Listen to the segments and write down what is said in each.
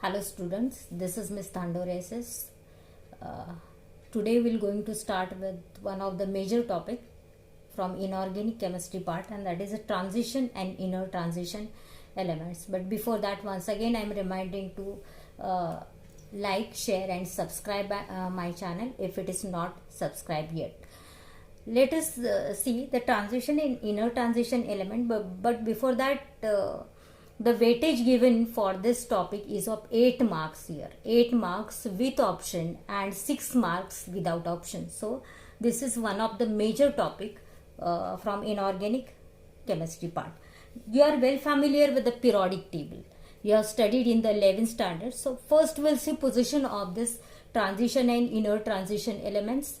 Hello students, this is Miss Thandoresis. Today we're going to start with one of the major topic from inorganic chemistry part, and that is a transition and inner transition elements. But before that, once again I'm reminding to like, share and subscribe my channel if it is not subscribed yet. Let us see the transition and inner transition element, but before that the weightage given for this topic is of 8 marks here. 8 marks with option and 6 marks without option. So this is one of the major topic from inorganic chemistry part. You are well familiar with the periodic table. You have studied in the 11th standard. So first we'll see position of this transition and inner transition elements.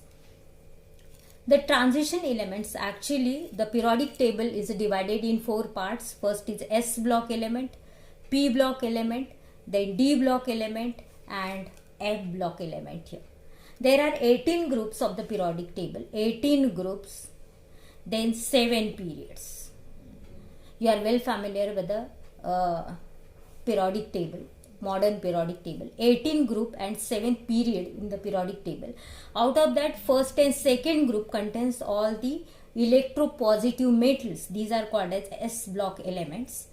The transition elements, actually the periodic table is divided in 4 parts. First is S block element, P block element, then D block element and F block element here. There are 18 groups of the periodic table, 18 groups, then 7 periods. You are well familiar with the periodic table, modern periodic table. 18 group and 7 period in the periodic table. Out of that, first and second group contains all the electropositive metals. These are called as S block elements.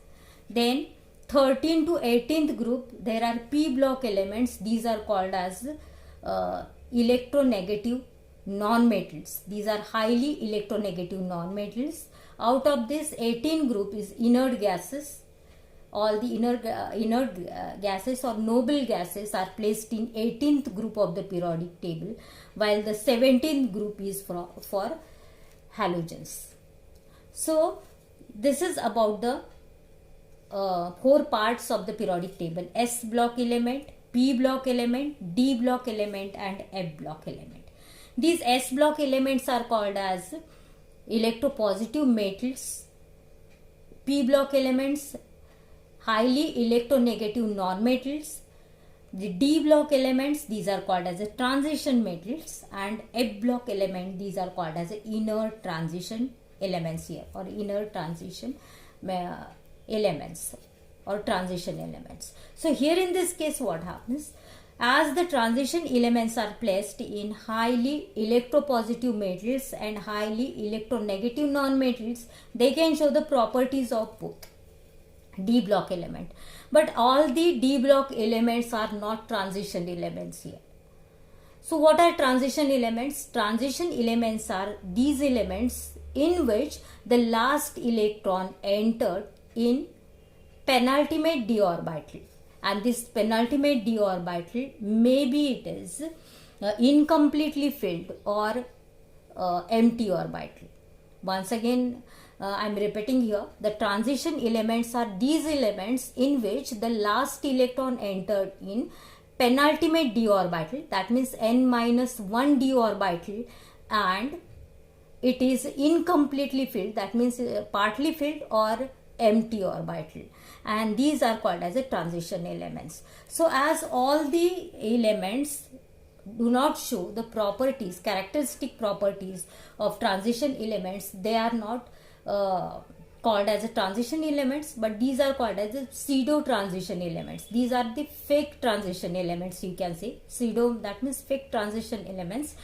Then 13 to 18th group, there are P block elements. These are called as electronegative non-metals. These are highly electronegative non-metals. Out of this 18 group is inert gases. All the inert gases or noble gases are placed in 18th group of the periodic table, while the 17th group is for halogens. So this is about the 4 parts of the periodic table: S block element, P block element, D block element and F block element. These S block elements are called as electropositive metals. P block elements, highly electronegative non-metals. The D block elements, these are called as a transition metals, and F block element, these are called as inner transition elements here, or inner transition elements or transition elements. So here in this case what happens, as the transition elements are placed in highly electropositive metals and highly electronegative non-metals, they can show the properties of both D block element. But all the D block elements are not transition elements here. So what are transition elements? Transition elements are these elements in which the last electron entered in penultimate d orbital, and this penultimate d orbital, maybe it is incompletely filled or empty orbital. Once again, I am repeating here, the transition elements are these elements in which the last electron entered in penultimate d orbital, that means n-1 d orbital, and it is incompletely filled, that means partly filled or empty orbital, and these are called as a transition elements. So as all the elements do not show the properties, characteristic properties of transition elements, they are not called as a transition elements, but these are called as a pseudo transition elements. These are the fake transition elements, you can say. Pseudo, that means fake transition elements,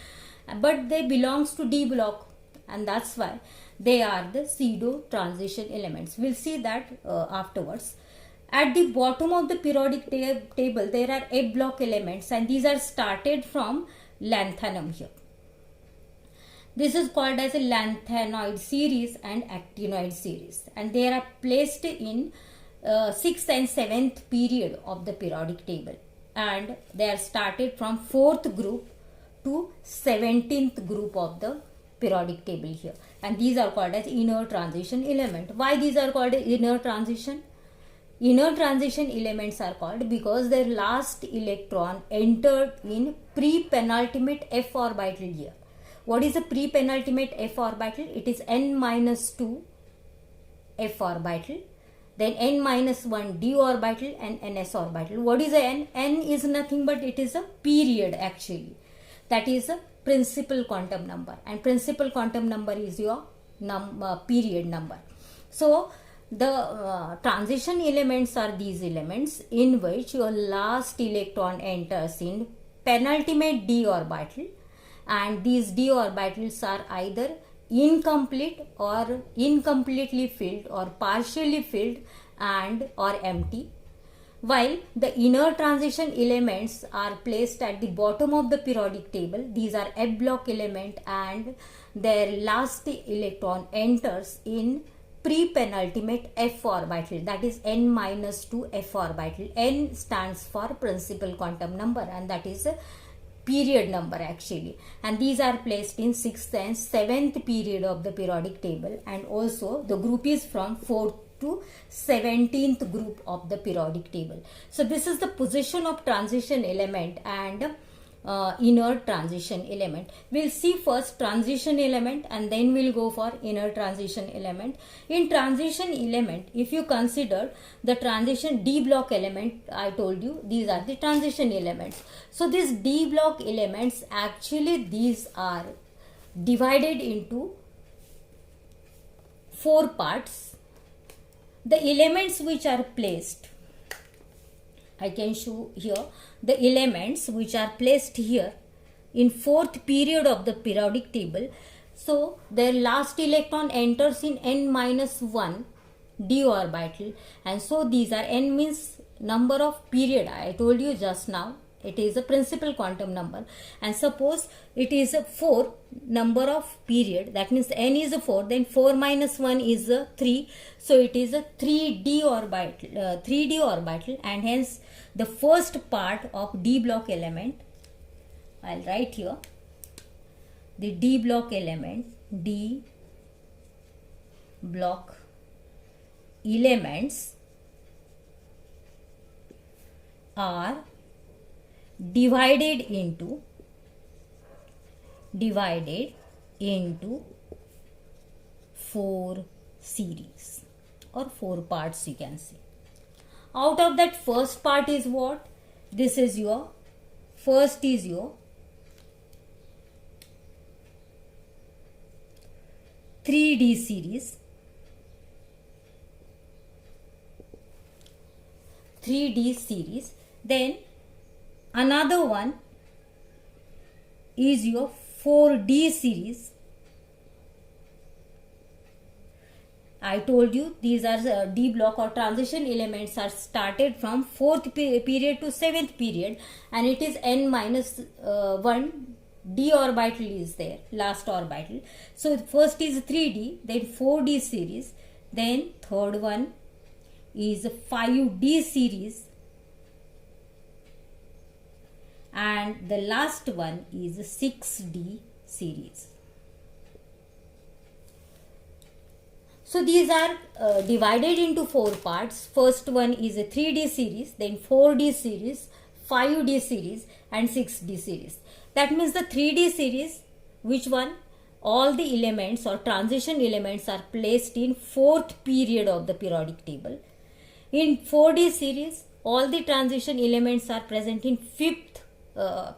but they belongs to D block, and that's why they are the pseudo transition elements. We'll see that afterwards. At the bottom of the periodic table, there are F block elements, and these are started from lanthanum here. This is called as a lanthanoid series and actinoid series, and they are placed in 6th and 7th period of the periodic table, and they are started from 4th group to 17th group of the periodic table here, and these are called as inner transition element. Why these are called inner transition? Inner transition elements are called because their last electron entered in pre-penultimate f orbital here. What is the pre-penultimate f orbital? It is n-2 f orbital, then n-1 d orbital and ns orbital. What is a n? N is nothing but it is a period actually. That is a principal quantum number, and principal quantum number is your period number. So The transition elements are these elements in which your last electron enters in penultimate d orbital, and these d orbitals are either incomplete or incompletely filled or partially filled and or empty, while the inner transition elements are placed at the bottom of the periodic table. These are F block element and their last electron enters in pre-penultimate F orbital, that is n minus 2 F orbital. N stands for principal quantum number and that is a period number actually, and these are placed in 6th and 7th period of the periodic table, and also the group is from 4th to 17th group of the periodic table. So this is the position of transition element and inner transition element. We'll see first transition element and then we'll go for inner transition element. In transition element, if you consider the transition D block element, I told you these are the transition elements. So these D block elements, actually these are divided into 4 parts. The elements which are placed, I can show here the elements which are placed here in 4th period of the periodic table. So their last electron enters in n minus 1 d orbital, and so these are, n means number of period, I told you just now. It is a principal quantum number, and suppose it is a 4 number of period, that means n is a 4, then 4 minus 1 is a 3, so it is a 3d orbital, and hence the first part of D block element, I'll write here the D block element. D block elements are divided into 4 series or 4 parts, you can say. Out of that, first part is what? This is your first is your 3D series. 3D series. Then another one is your 4D series. I told you these are D block or transition elements are started from 4th period to 7th period, and it is n minus 1 d orbital is there, last orbital. So first is 3D, then 4D series, then third one is 5D series, and the last one is 6D series. So these are divided into 4 parts. First one is a 3D series, then 4D series, 5D series and 6D series. That means the 3D series, which one? All the elements or transition elements are placed in 4th period of the periodic table. In 4D series, all the transition elements are present in 5th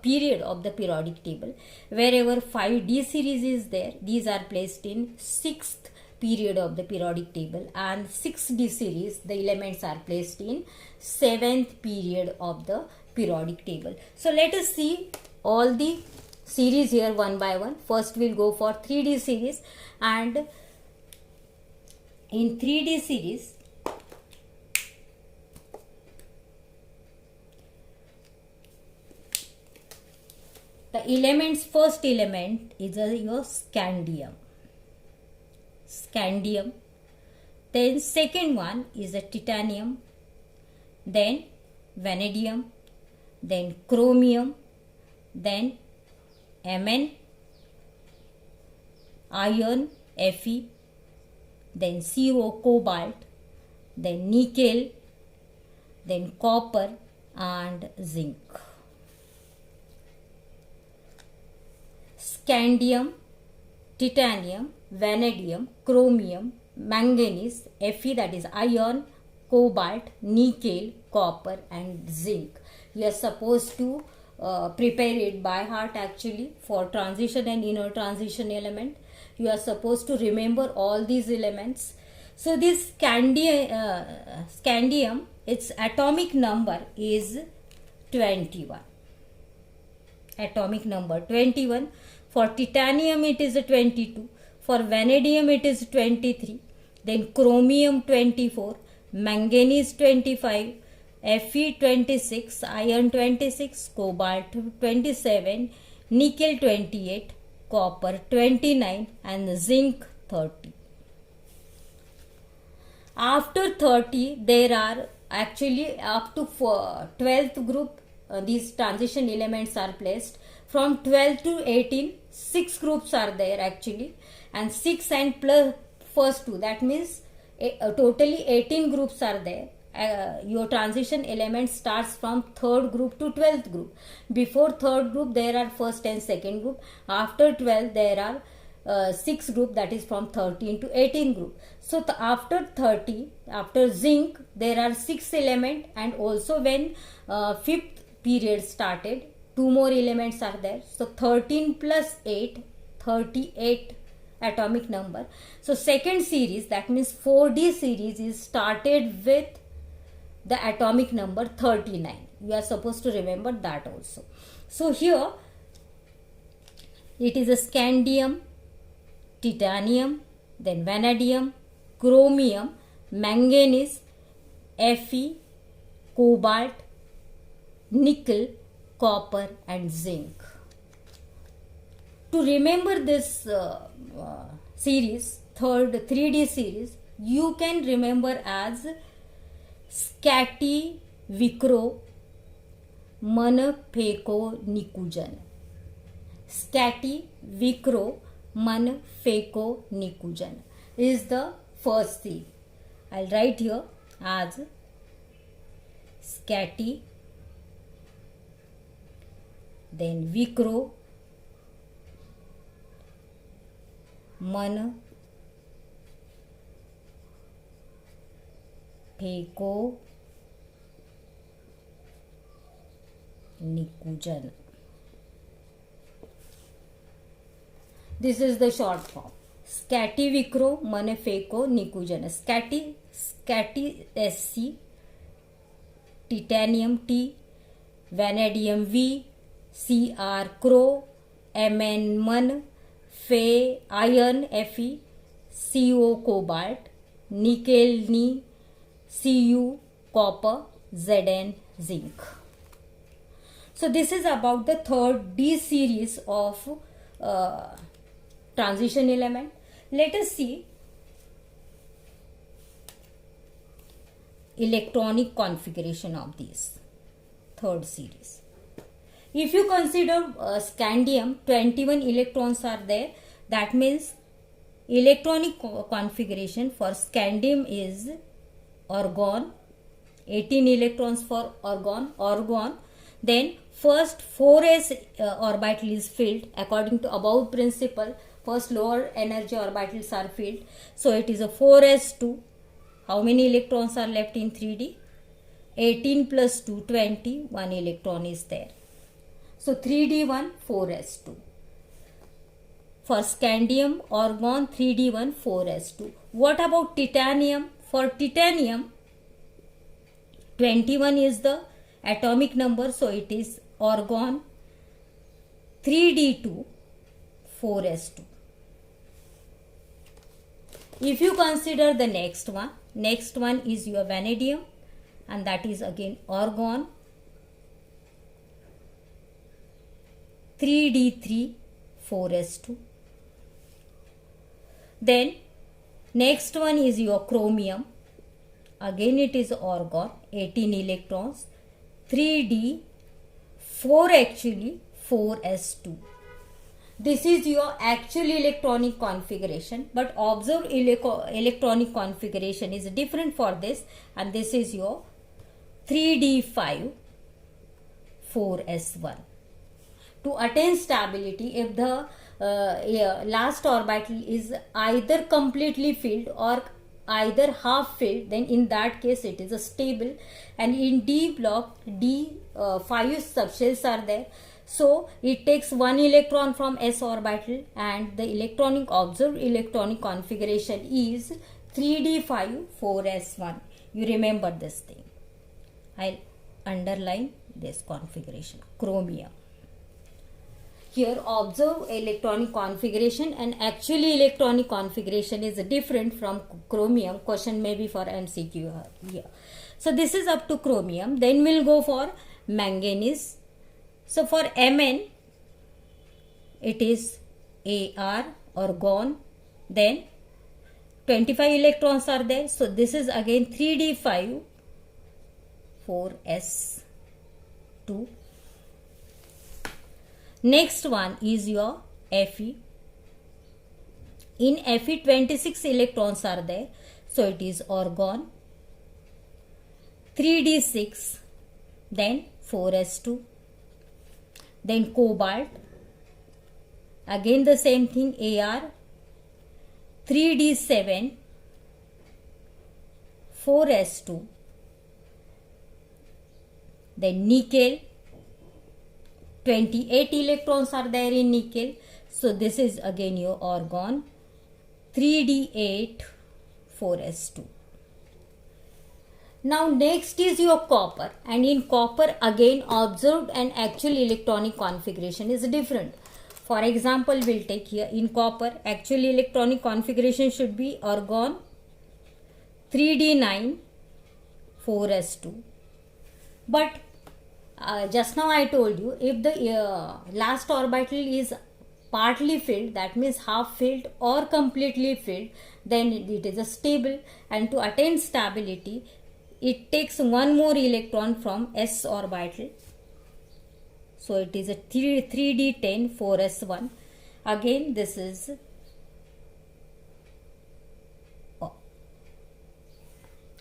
period of the periodic table. Wherever 5D series is there, these are placed in 6th period of the periodic table, and 6D series, the elements are placed in 7th period of the periodic table. So let us see all the series here one by one. First we'll go for 3D series, and in 3D series the elements, first element is your scandium. Then second one is a titanium, then vanadium, then chromium, then Mn, iron, Fe, then CO, cobalt, then nickel, then copper and zinc. Scandium, titanium, vanadium, chromium, manganese, Fe, that is iron, cobalt, nickel, copper and zinc. You are supposed to prepare it by heart actually for transition and inner transition element. You are supposed to remember all these elements. So this scandium, its atomic number is 21. Atomic number 21. For titanium it is 22. For vanadium it is 23. Then chromium 24. Manganese 25. Fe 26. Iron 26. Cobalt 27. Nickel 28. Copper 29. And zinc 30. After 30, there are actually up to 12th group, these transition elements are placed. From 12 to 18, 6 groups are there actually, and 6 and plus first 2, that means totally 18 groups are there. Your transition element starts from 3rd group to 12th group. Before 3rd group there are 1st and 2nd group. After 12 there are 6 group, that is from 13 to 18 group. So after 30, after zinc there are 6 element, and also when 5th period started, 2 more elements are there. So 13 plus 8, 38 atomic number. So second series, that means 4D series, is started with the atomic number 39. You are supposed to remember that also. So here it is a scandium, titanium, then vanadium, chromium, manganese, Fe, cobalt, nickel, copper and zinc. To remember this series, third 3D series, you can remember as Scatti, Vicro, Man, Feco, Nikujan. Scatti, Vicro, Man, Feco, Nikujan is the first series. I'll write here as Scatti, then Vicro, Man, Feco, Nikujan. This is the short form. Scatti, Vicro, Man, Feco, Nikujan. Scatti, SC, titanium T, vanadium V, Cr, Cro, Mn, Man, Fe, iron Fe, Co, cobalt, nickel, Ni, Cu, copper, Zn, zinc. So this is about the third D series of transition element. Let us see electronic configuration of these third series. If you consider scandium, 21 electrons are there. That means electronic configuration for scandium is argon, 18 electrons for argon. Then first 4s orbital is filled according to above principle. First lower energy orbitals are filled. So it is a 4s2. How many electrons are left in 3D? 18 plus 2, 20. 1 electron is there. So 3d1, 4s2. For scandium, argon, 3d1, 4s2. What about titanium? For titanium, 21 is the atomic number, so it is argon, 3d2, 4s2. If you consider the next one is your vanadium, and that is again argon, 3d3, 4s2. Then next one is your chromium, again it is argon, 18 electrons, 3d, 4 actually, 4s2. This is your actual electronic configuration, but observed electronic configuration is different for this, and this is your 3d5, 4s1. To attain stability, if the last orbital is either completely filled or either half filled, then in that case it is a stable. And in D block, D5 subshells are there. So it takes 1 electron from s orbital, and the observed electronic configuration is 3d5 4s1. You remember this thing. I'll underline this configuration, chromium. Here observe electronic configuration, and actually electronic configuration is different from chromium. Question may be for MCQ here. So this is up to chromium. Then we'll go for manganese. So for Mn, it is Ar, argon. Then 25 electrons are there. So this is again 3d5 4s2. Next one is your Fe. In Fe 26 electrons are there. So it is argon. 3d6, then 4s2. Then cobalt. Again the same thing, Ar. 3d7, 4s2. Then nickel. 28 electrons are there in nickel. So this is again your argon. 3d8, 4s2. Now next is your copper, and in copper again observed and actual electronic configuration is different. For example, we'll take here in copper, actual electronic configuration should be argon 3d9, 4s2. But just now I told you, if the last orbital is partly filled, that means half filled or completely filled, then it is a stable, and to attain stability it takes one more electron from s orbital. So it is a 3d10, 4s1. Again this is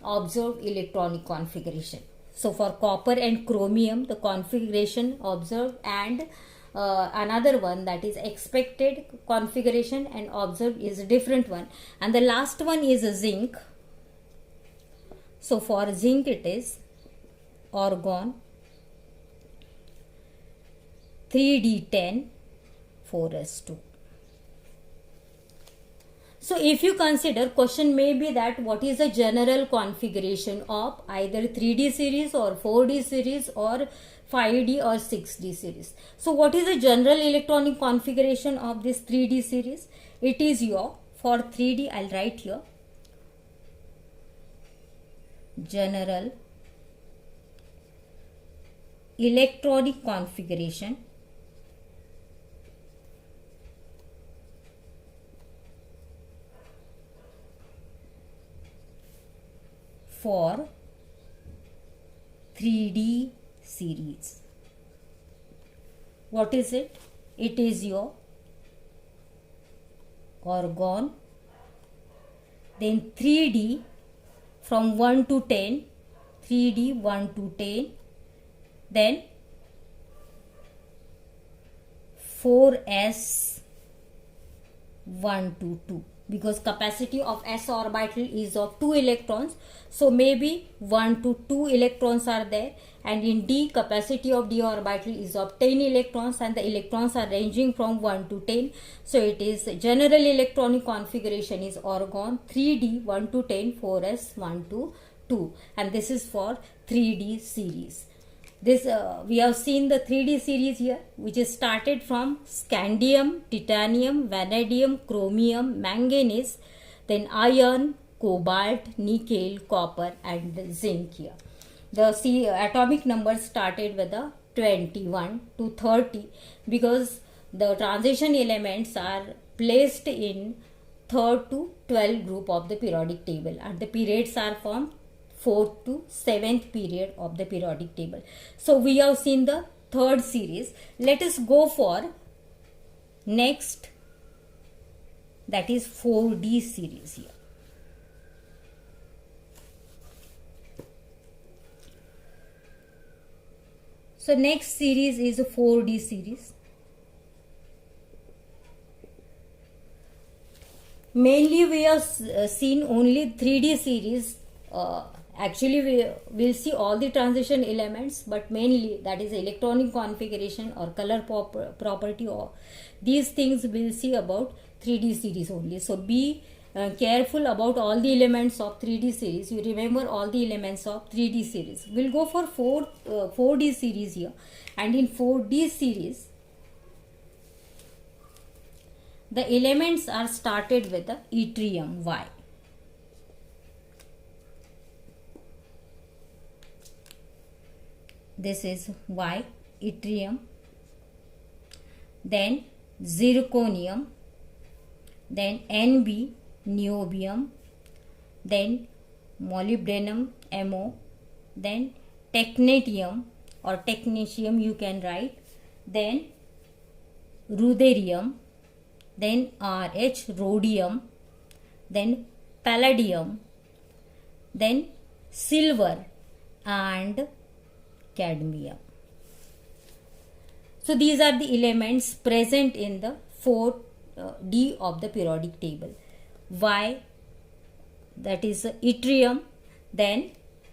observed electronic configuration. So for copper and chromium, the configuration observed, and another one, that is expected configuration and observed, is a different one. And the last one is zinc. So for zinc it is argon 3d10, 4s2. So if you consider, question may be that what is the general configuration of either 3D series or 4D series or 5D or 6D series. So what is the general electronic configuration of this 3D series? It is your, for 3D I'll write here, general electronic configuration for 3D series. What is it? It is your argon, then 3D from 1 to 10, 3D 1 to 10, then 4s 1 to 2, because capacity of s orbital is of 2 electrons, so maybe 1 to 2 electrons are there, and in d capacity of d orbital is of 10 electrons, and the electrons are ranging from 1 to 10. So it is general electronic configuration is argon 3d 1 to 10, 4s 1 to 2, and this is for 3D series. This we have seen the 3D series here, which is started from scandium, titanium, vanadium, chromium, manganese, then iron, cobalt, nickel, copper, and zinc here. The atomic numbers started with the 21 to 30 because the transition elements are placed in 3rd to 12th group of the periodic table, and the periods are from 4th to 7th period of the periodic table. So we have seen the 3rd series. Let us go for next, that is 4D series here. So next series is a 4D series. Mainly we have seen only 3D series. Actually we will see all the transition elements, but mainly that is electronic configuration or color property, or these things we'll see about 3D series only. So be careful about all the elements of 3D series. You remember all the elements of 3D series. We'll go for 4D series here, and in 4D series the elements are started with the yttrium Y. This is Y, yttrium, then zirconium, then Nb, niobium, then molybdenum, Mo, then technetium or technetium you can write, then ruthenium, then Rh, rhodium, then palladium, then silver and cadmium. So these are the elements present in the 4D of the periodic table. Y, that is yttrium, then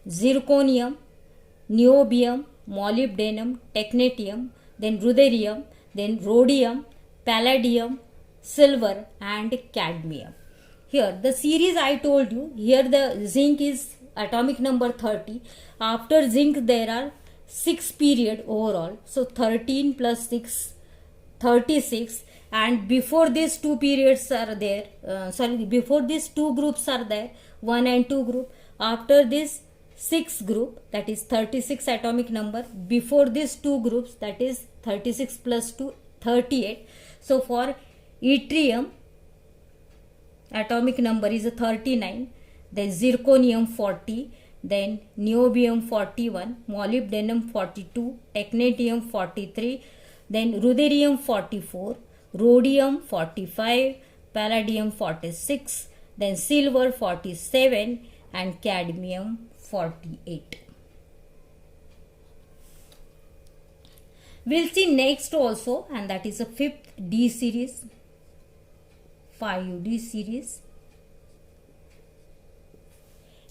zirconium, niobium, molybdenum, technetium, then ruthenium, then rhodium, palladium, silver and cadmium. Here the series I told you, here the zinc is atomic number 30. After zinc there are 6 period overall, so 13 plus 6, 36, and before these 2 periods are there, before these 2 groups are there, 1 and 2 group. After this 6 group, that is 36 atomic number, before these 2 groups, that is 36 plus 2, 38. So for yttrium atomic number is 39, then zirconium 40, then niobium 41, molybdenum 42, technetium 43, then ruthenium 44, rhodium 45, palladium 46, then silver 47 and cadmium 48. We'll see next also, and that is a 5th D series, 5D series.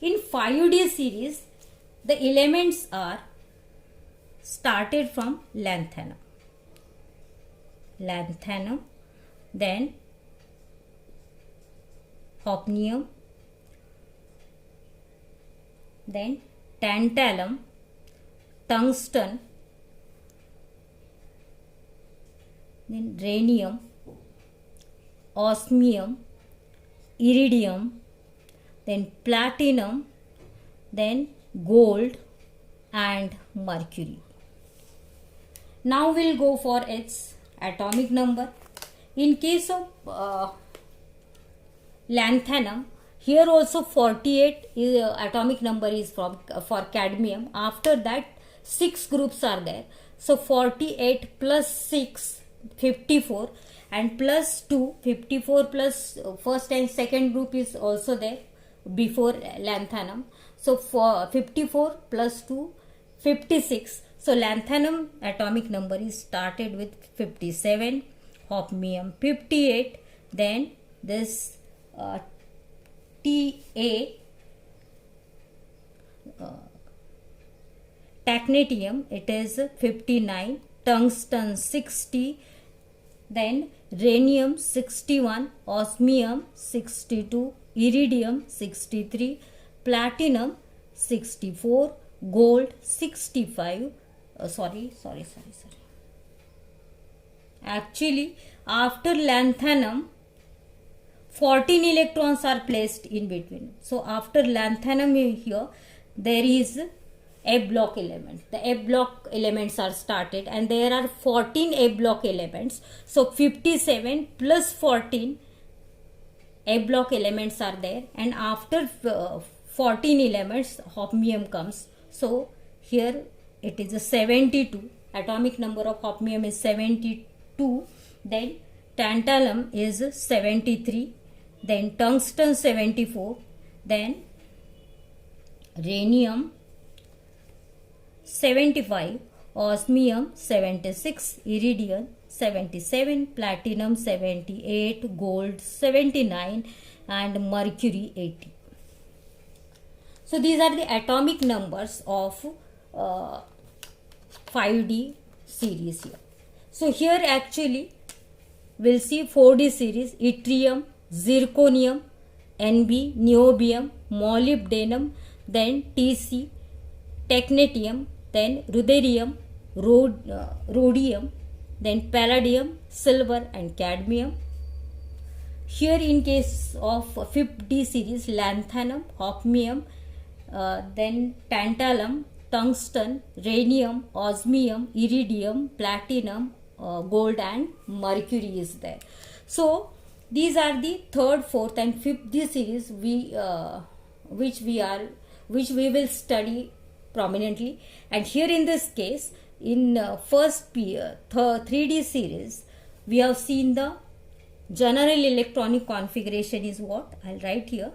In 5D series, the elements are started from lanthanum, then hafnium, then tantalum, tungsten, then rhenium, osmium, iridium, then platinum, then gold and mercury. Now we'll go for its atomic number. In case of lanthanum, here also 48 atomic number is for cadmium. After that 6 groups are there. So 48 plus 6, 54, and plus 2, 54 plus first and second group is also there before lanthanum. So for 54 plus 2, 56. So lanthanum atomic number is started with 57, hafnium 58, then this Ta, technetium, it is 59, tungsten 60, then rhenium 61, osmium 62, iridium 63, platinum 64, gold 65. Actually, after lanthanum, 14 electrons are placed in between. So after lanthanum here, there is A block element. The A block elements are started, and there are 14 A block elements. So 57 plus 14 A block elements are there, and after 14 elements, hafnium comes. So here it is a 72. Atomic number of hafnium is 72. Then tantalum is 73. Then tungsten 74. Then rhenium 75, osmium 76, iridium 77, platinum 78, gold 79, and mercury 80. So these are the atomic numbers of 5D series here. So here actually we'll see 4D series: yttrium, zirconium, Nb, niobium, molybdenum, then Tc, technetium, then ruthenium, rhodium, then palladium, silver and cadmium. Here in case of 5D series, lanthanum, osmium, then tantalum, tungsten, rhenium, osmium, iridium, platinum, gold and mercury is there. So these are the third, fourth and fifth D series which we will study prominently. And here in this case, in first 3D series, we have seen the general electronic configuration is what? I'll write here.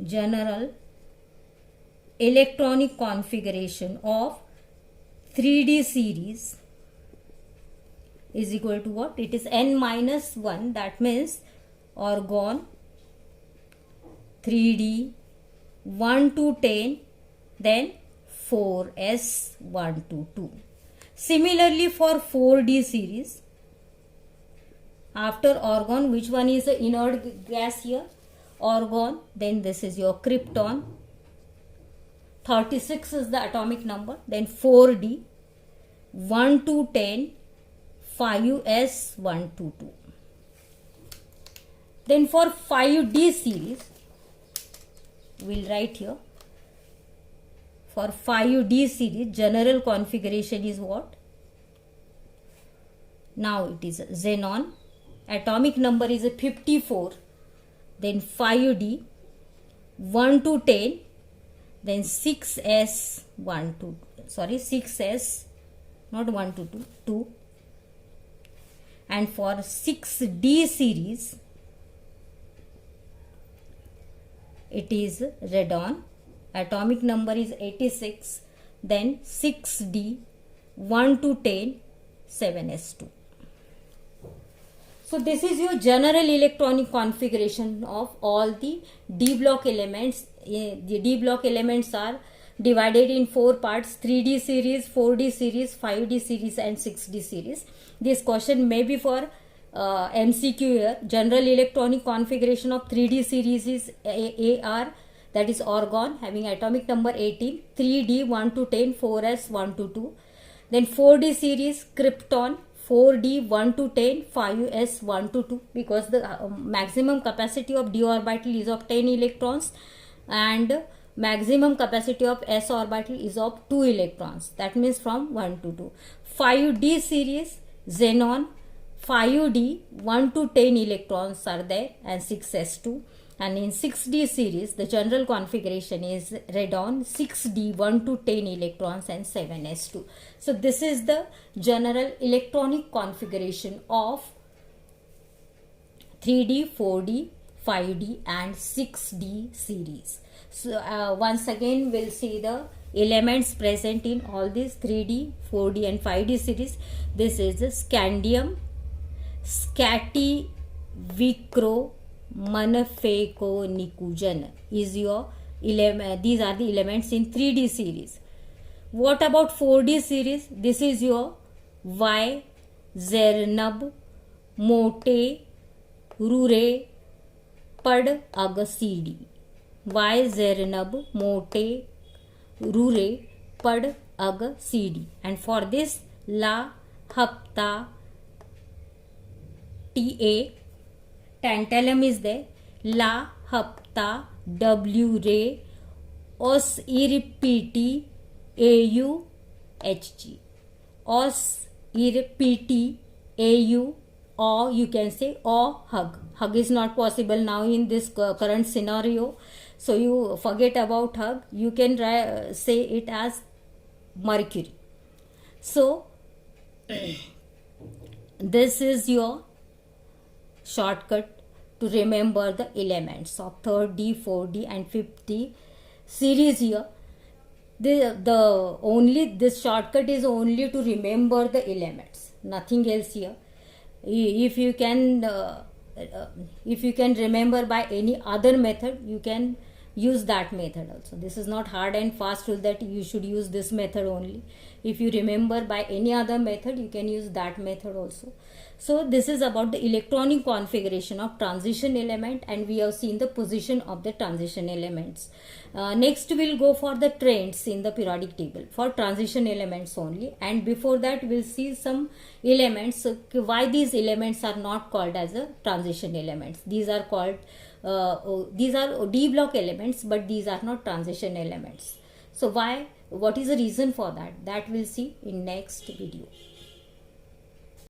General electronic configuration of 3D series is equal to what? It is n minus 1, that means argon 3D 1 to 10, then 4s 1 to 2. Similarly for 4D series, after argon, which one is the inert gas here? Argon, then this is your krypton, 36 is the atomic number, then 4D 1 to 10, 5s 1 to 2. Then for 5D series, we'll write here. For 5D series, general configuration is what? Now it is xenon. Atomic number is a 54. Then 5D 1 to 10. Then 6s 1 to 6s, not 1 to 2, 2. And for 6D series, it is radon. Atomic number is 86. Then 6D 1 to 10, 7s2. So this is your general electronic configuration of all the D block elements. The D block elements are divided in 4 parts: 3D series, 4D series, 5D series and 6D series. This question may be for MCQ here. General electronic configuration of 3D series is AR, that is argon, having atomic number 18, 3D 1 to 10, 4s 1 to 2. Then 4D series, krypton, 4D 1 to 10, 5s 1 to 2, because the maximum capacity of d orbital is of 10 electrons and maximum capacity of s orbital is of 2 electrons, that means from 1 to 2. 5D series, xenon, 5D 1 to 10 electrons are there and 6s2. And in 6D series, the general configuration is radon, 6D 1 to 10 electrons and 7s2. So this is the general electronic configuration of 3D, 4D, 5D and 6D series. So once again we'll see the elements present in all these 3D, 4D and 5D series. This is the scandium, Scativicro, Manfeconicougen is your element. These are the elements in 3D series. What about 4D series? This is your Y, Zernub, Mote, Rure, Pad, Ag, CD. Y, Zernub, Mote, Rure, Pad, Ag, CD. And for this, La, Hapta, Ta, tantalum is there, La, Hapta, W, Ray, Os, Irpiti, Au, Hg. Os, Irpiti, Au, or you can say or hug. Hug is not possible now in this current scenario, so you forget about hug. You can say it as mercury. So this is your shortcut to remember the elements of 3D, 4D and 5D series here. This shortcut is only to remember the elements, nothing else here. If you can remember by any other method, you can use that method also. This is not hard and fast rule that you should use this method only. If you remember by any other method, you can use that method also. So this is about the electronic configuration of transition element, and we have seen the position of the transition elements. Next we'll go for the trends in the periodic table for transition elements only, and before that we'll see some elements, why these elements are not called as a transition elements. These are called these are D block elements, but these are not transition elements. So why, what is the reason for that, that we'll see in next video.